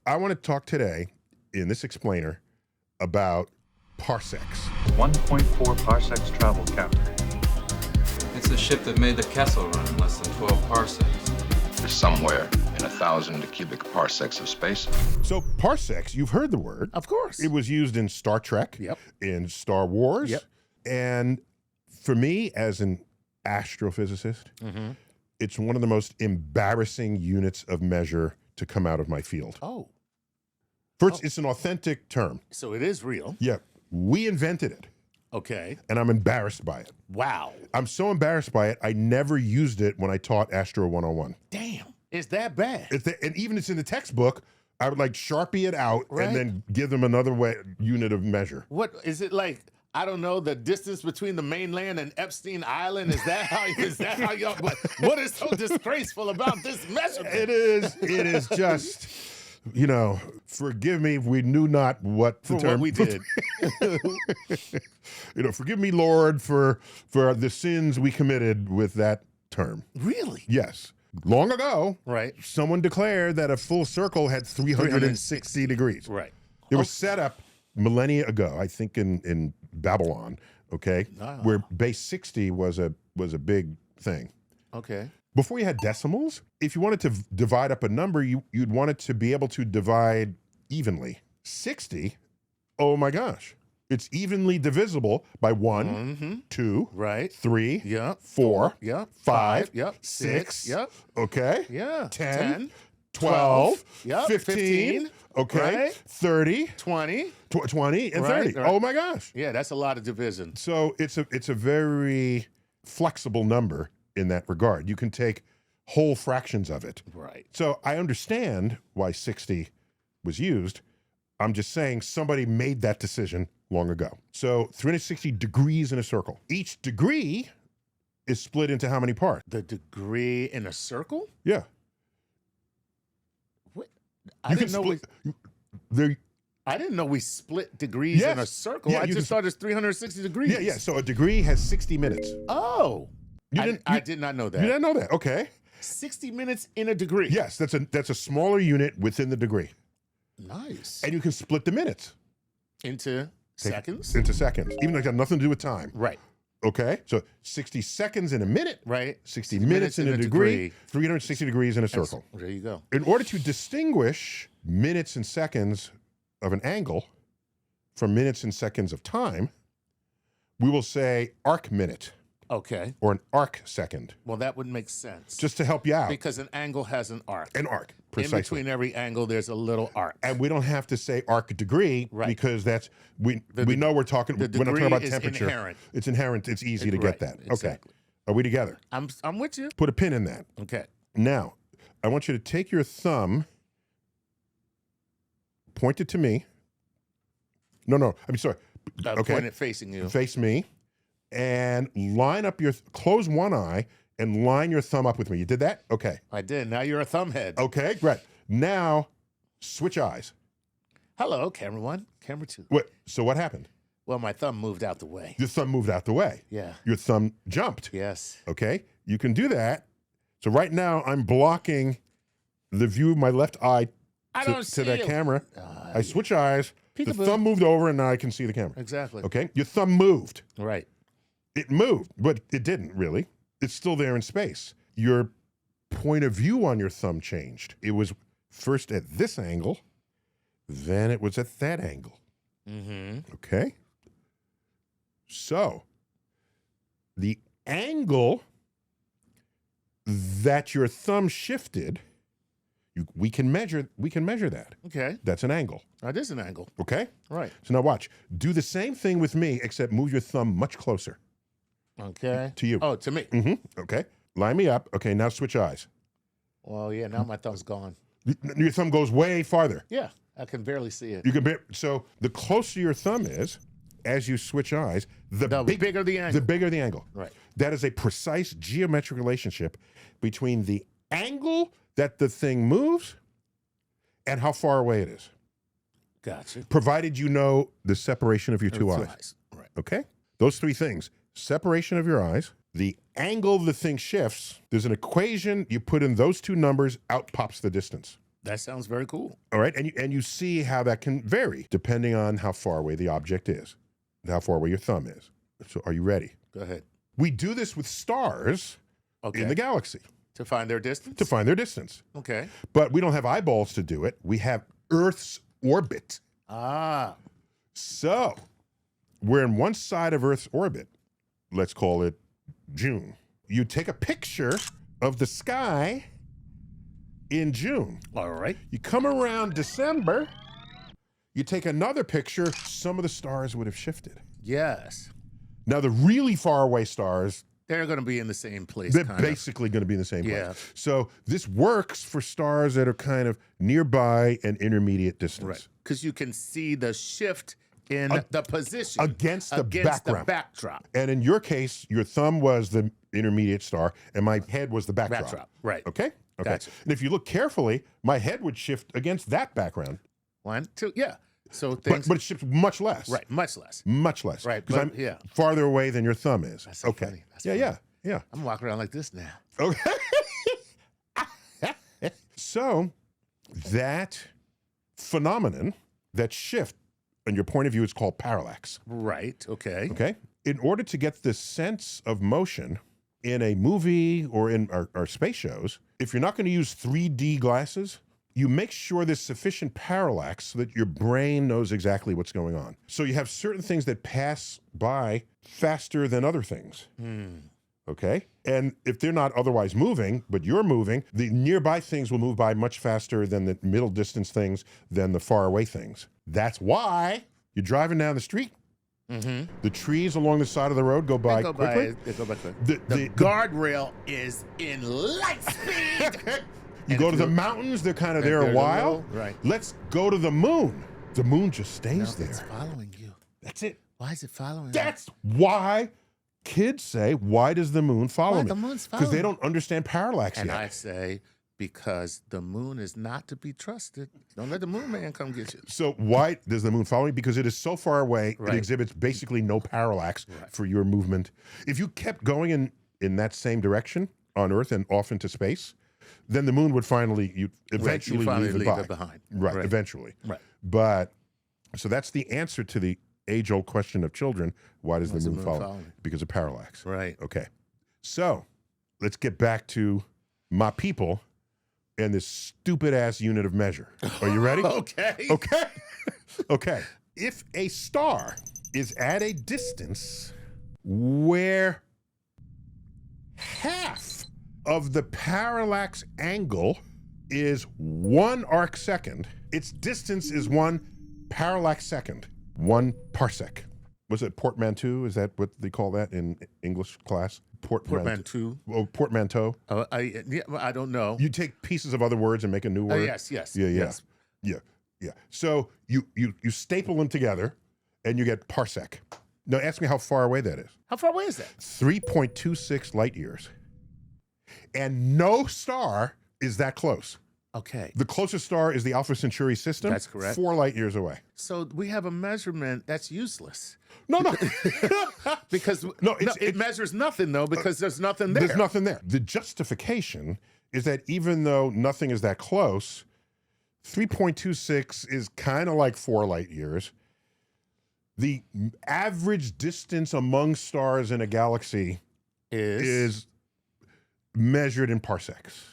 I want to talk today in this explainer about parsecs. 1.4 parsecs travel counter. It's the ship that made the Kessel run in less than 12 parsecs. There's somewhere in 1,000 cubic parsecs of space. So parsecs, you've heard the word. Of course. It was used in Star Trek, Yep. in Star Wars. Yep. And for me, as an astrophysicist, it's one of the most embarrassing units of measure to come out of my field. Oh, First, it's an authentic term. so it is real. Yeah, we invented it, Okay. and I'm embarrassed by it. Wow. I'm so embarrassed by it, I never used it when I taught Astro 101. Damn. Is that bad? And even it's in the textbook, I would like Sharpie it out Right. and then give them another unit of measure. What is it like? I don't know, the distance between the mainland and Epstein Island. Is that how y'all? What is so disgraceful about this measurement? It is just, you know, forgive me, we knew not what the For term what we did. You know, forgive me, Lord, for the sins we committed with that term. Really? Yes. Long ago, Right. someone declared that a full circle had 360 degrees. Right. It was set up millennia ago, I think in Babylon, okay, Ah. where base 60 was a big thing. Okay. Before you had decimals, if you wanted to divide up a number, you'd want it to be able to divide evenly. 60, oh my gosh, it's evenly divisible by 1, 2, Right. 3, Yep. 4, Yep. 5, Yep. 6, Yep. okay, Yeah. 10, 12, Yep. 15, okay, Right. 30, 20. 20, and Right, 30. right. Oh my gosh. Yeah, that's a lot of division. So it's a very flexible number in that regard. You can take whole fractions of it. Right. So I understand why 60 was used. I'm just saying somebody made that decision long ago. So 360 degrees in a circle. Each degree is split into how many parts? The degree in a circle? Yeah. What? You can split. I didn't know we split degrees in a Yes. circle. Yeah, I you just can- thought it's 360 degrees. Yeah. So a degree has 60 minutes. Oh. I did not know that. You didn't know that? Okay. 60 minutes in a degree. Yes, that's a smaller unit within the degree. Nice. And you can split the minutes Into seconds? into seconds, even though it got nothing to do with time. Right. Okay? So 60 seconds in a minute, Right. 60 minutes in a degree, 360 degrees in a circle. There you go. In order to distinguish minutes and seconds of an angle from minutes and seconds of time, we will say arc minute Okay. or an arc second, Well, that would make sense. just to help you out. because an angle has an arc. An arc, In precisely. between every angle, there's a little arc. And we don't have to say arc degree Right. because that's we The- know we're talking. the We're not talking about degree is temperature. inherent. It's inherent. It's easy to Right, get that. exactly. Okay. Are we together? I'm with you. Put a pin in that. Okay. Now, I want you to take your thumb, point it to me. No. I'm sorry. Okay. Point it facing you. Face me, and line up close one eye and line your thumb up with me. You did that? Okay. I did. Now you're a thumbhead. Okay. Great. Now, switch eyes. Hello, camera one, camera two. What? So what happened? Well, my thumb moved out the way. Your thumb moved out the way. Yeah. Your thumb jumped. Yes. Okay, you can do that. So right now I'm blocking the view of my left eye I don't see to that you. camera. I switch eyes. The Peekaboo. thumb moved over, and now I can see the camera. Exactly. Okay, your thumb moved. Right. It moved, but it didn't really. It's still there in space. Your point of view on your thumb changed. It was first at this angle, then it was at that angle. Mm-hmm. Okay. So the angle that your thumb shifted, we can measure that. Okay. That's an angle. That is an angle. Okay? Right. So now watch. Do the same thing with me, except move your thumb much closer Okay. to you. Oh, to me. Okay. Line me up. Okay, now switch eyes. Well, yeah, now my thumb's gone. Your thumb goes way farther. Yeah, I can barely see it. You can so the closer your thumb is, as you switch eyes, the bigger the angle. The bigger the angle. Right. That is a precise geometric relationship between the angle that the thing moves and how far away it is, Gotcha. provided you know the separation of your two eyes. Right. Okay? Those three things: separation of your eyes, the angle the thing shifts. There's an equation, you put in those two numbers, out pops the distance. That sounds very cool. All right, and you see how that can vary depending on how far away the object is, how far away your thumb is. So are you ready? Go ahead. We do this with stars in the galaxy To find their distance? to find their distance. Okay. But we don't have eyeballs to do it. We have Earth's orbit. Ah. So we're in one side of Earth's orbit. Let's call it June. You take a picture of the sky in June. All right. You come around December, you take another picture, some of the stars would have shifted. Yes. Now, the really far away stars, They're going to be in the same place. they're kind of. basically going to be in the same Yeah. place. So this works for stars that are kind of nearby and intermediate distance. Right. Because you can see the shift in the position Against the background. the backdrop. And in your case, your thumb was the intermediate star and my head was the backdrop. Backdrop. Right. Okay? Okay. Gotcha. And if you look carefully, my head would shift against that background. 1, 2. Yeah. So things. But it shifts much less. Right. Much less. Much less. Right, Because but, I'm yeah. farther away than your thumb is. That's so okay. funny. That's yeah, funny. yeah. I'm walking around like this now. Okay. So that phenomenon, that shift, in your point of view, is called parallax. Right. Okay. Okay. In order to get the sense of motion in a movie or in our space shows, if you're not going to use 3D glasses, you make sure there's sufficient parallax so that your brain knows exactly what's going on. So you have certain things that pass by faster than other things. Okay? And if they're not otherwise moving, but you're moving, the nearby things will move by much faster than the middle distance things, than the far away things. That's why you're driving down the street. The trees along the side of the road go by quickly. They go by quick. The guardrail is in light speed. You And go if to the you- mountains, they're kind of Right, there a there's a while. little- right. Let's go to the moon. The moon just stays No, it's there. following you. That's it. Why is it following you? That's why kids say, why does the moon follow Why me? the moon's Because they following don't understand parallax And yet. I say, because the moon is not to be trusted. Don't let the moon man come get you. So why does the moon follow me? Because it is so far away, Right. it exhibits basically no parallax for your movement. If you kept going in that same direction on Earth and off into space, then the moon would finally, you eventually finally leave, leave it it behind. Right, Right. eventually. Right. But, so that's the answer to the age-old question of children, why does the moon follow me? Because of parallax. Right. Okay. So let's get back to my people and this stupid-ass unit of measure. Are you ready? Okay. Okay. Okay. If a star is at a distance where half of the parallax angle is 1 arc second, its distance is 1 parallax second, 1 parsec. Was it portmanteau? Is that what they call that in English class? Portmanteau. Oh, portmanteau. I don't know. You take pieces of other words and make a new word. Yes. Yeah, Yes. yeah. So you staple them together and you get parsec. Now ask me how far away that is. How far away is that? 3.26 light years. And no star is that close. Okay. The closest star is the Alpha Centauri system. That's correct. 4 light years away. So we have a measurement that's useless. No. Because it measures nothing though, because there's nothing there. There's nothing there. The justification is that even though nothing is that close, 3.26 is kind of like 4 light years. The average distance among stars in a galaxy is measured in parsecs.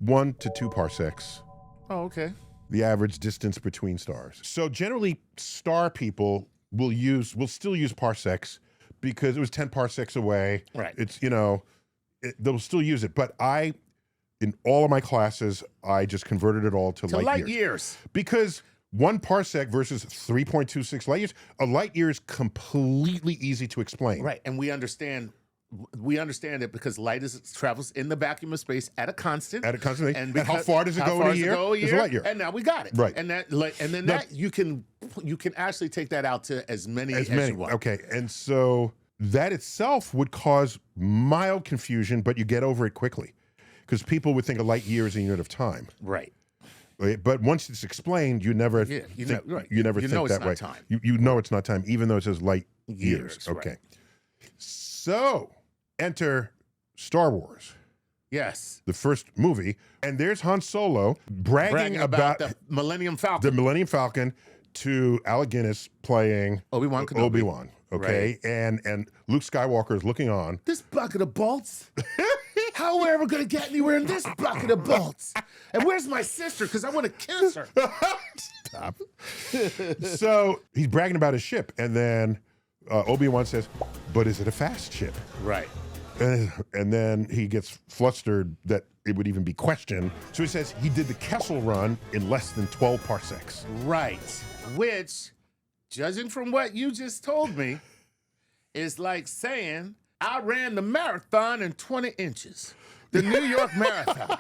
1 to 2 parsecs. Oh, okay. The average distance between stars. So generally, star people will still use parsecs because it was 10 parsecs away. Right. It's, they'll still use it. But in all of my classes, I just converted it all to light years. Because 1 parsec versus 3.26 light years, a light year is completely easy to explain. Right. And we understand it because light travels in the vacuum of space at a constant. And how far does it go in a year? It's a light year. And now we got it. Right. And then you can actually take that out to as many as you want. Okay. And so that itself would cause mild confusion, but you get over it quickly because people would think a light year is a unit of time. Right. But once it's explained, you never think that way. Time. You know it's not time, even though it says light years. Okay. Right. So enter Star Wars. Yes. the first movie, and there's Han Solo bragging about the Millennium Falcon. the Millennium Falcon to Alec Guinness playing Obi-Wan Kenobi. Obi-Wan. Okay, and Luke Skywalker is looking on. This bucket of bolts? How are we ever going to get anywhere in this bucket of bolts? And where's my sister? Because I want to kiss her. Stop. So he's bragging about his ship, and then Obi-Wan says, "But is it a fast ship?" Right. And then he gets flustered that it would even be questioned. So he says he did the Kessel Run in less than 12 parsecs. Right. Which, judging from what you just told me, is like saying I ran the marathon in 20 inches. The New York Marathon.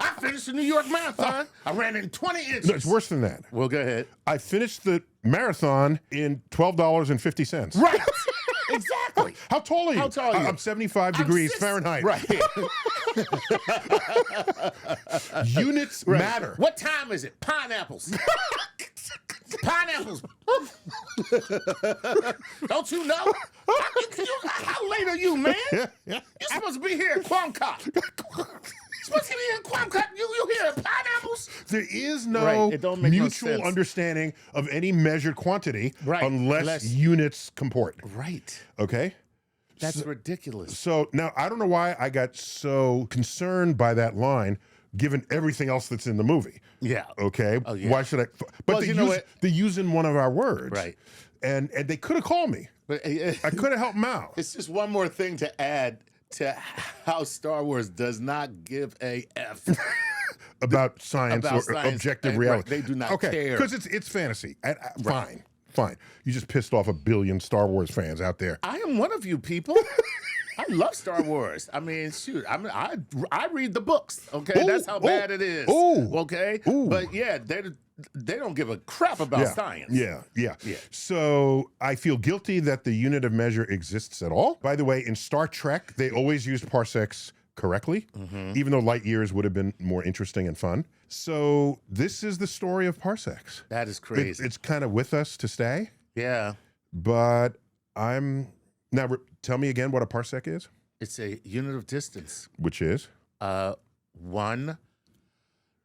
I finished the New York Marathon. I ran in 20 inches. No, it's worse than that. Well, go ahead. I finished the marathon in $12.50. Right. Exactly. How tall are you? How tall are you? I'm 75 degrees 6 Fahrenheit. Right. Units matter. What time is it? Pineapples. Pineapples. Don't you know? How late are you, man? You're supposed to be here at Quamcott. Supposed to be here at Quamcott. You here at pineapples? There is no Right, it don't make no mutual sense. understanding of any measured quantity Right, unless units comport. Right. Okay? That's ridiculous. So now I don't know why I got so concerned by that line, given everything else that's in the movie. Yeah. Okay. Oh, yeah. Why should I? But Well, you know what? they're using one of our words. Right. And they could have called me. But I could have helped them out. it's just one more thing to add to how Star Wars does not give a F. About science About or science, objective and, reality. right, they do not okay, care. because it's fantasy. Fine, fine. You just pissed off 1 billion Star Wars fans out there. I am one of you people. I love Star Wars. I mean, shoot. I mean, I read the books. Okay, Ooh, that's how bad it is. ooh, Okay, ooh. but yeah, they don't give a crap about science. Yeah. So I feel guilty that the unit of measure exists at all. By the way, in Star Trek, they always used parsecs correctly, even though light years would have been more interesting and fun. So this is the story of parsecs. That is crazy. It's kind of with us to stay, Yeah, but tell me again what a parsec is, it's a unit of distance. which is One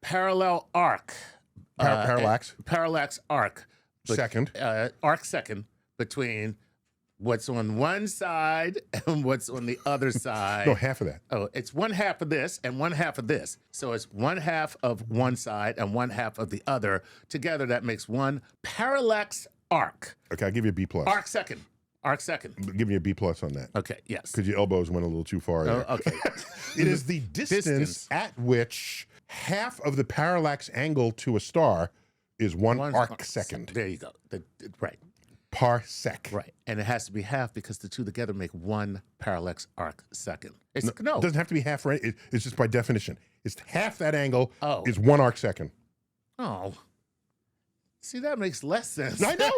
parallel arc. parallax Parallax arc. second. Arc second between what's on one side and what's on the other side. No, half of that. Oh, it's one half of this and one half of this. So it's one half of one side and one half of the other. Together, that makes one parallax arc. Okay, I'll give you a B plus. Arc second. Arc second. Give me a B plus on that. Okay, yes. Because your elbows went a little too far there. Oh, okay. It is the distance at which half of the parallax angle to a star is one arc second. There you go. Right. Parsec. Right. And it has to be half because the two together make one parallax arc second. It's It doesn't have to be half, right? It's just by definition. It's half that angle is one arc second. Oh. See, that makes less sense. I know.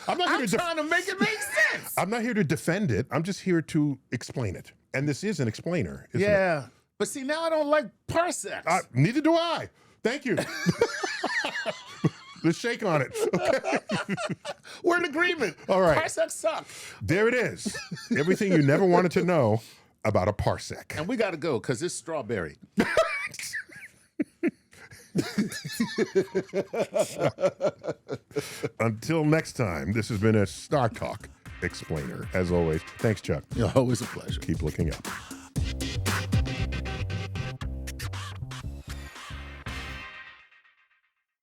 I'm not here trying to make it make sense. I'm not here to defend it. I'm just here to explain it. And this is an explainer, isn't it? Yeah. But see, now I don't like parsecs. Neither do I. Thank you. Let's shake on it. Okay. We're in agreement. All right. Parsecs suck. There it is. Everything you never wanted to know about a parsec. And we got to go because it's strawberry. Until next time, this has been a StarTalk explainer. As always, thanks, Chuck. Always a pleasure. Keep looking up.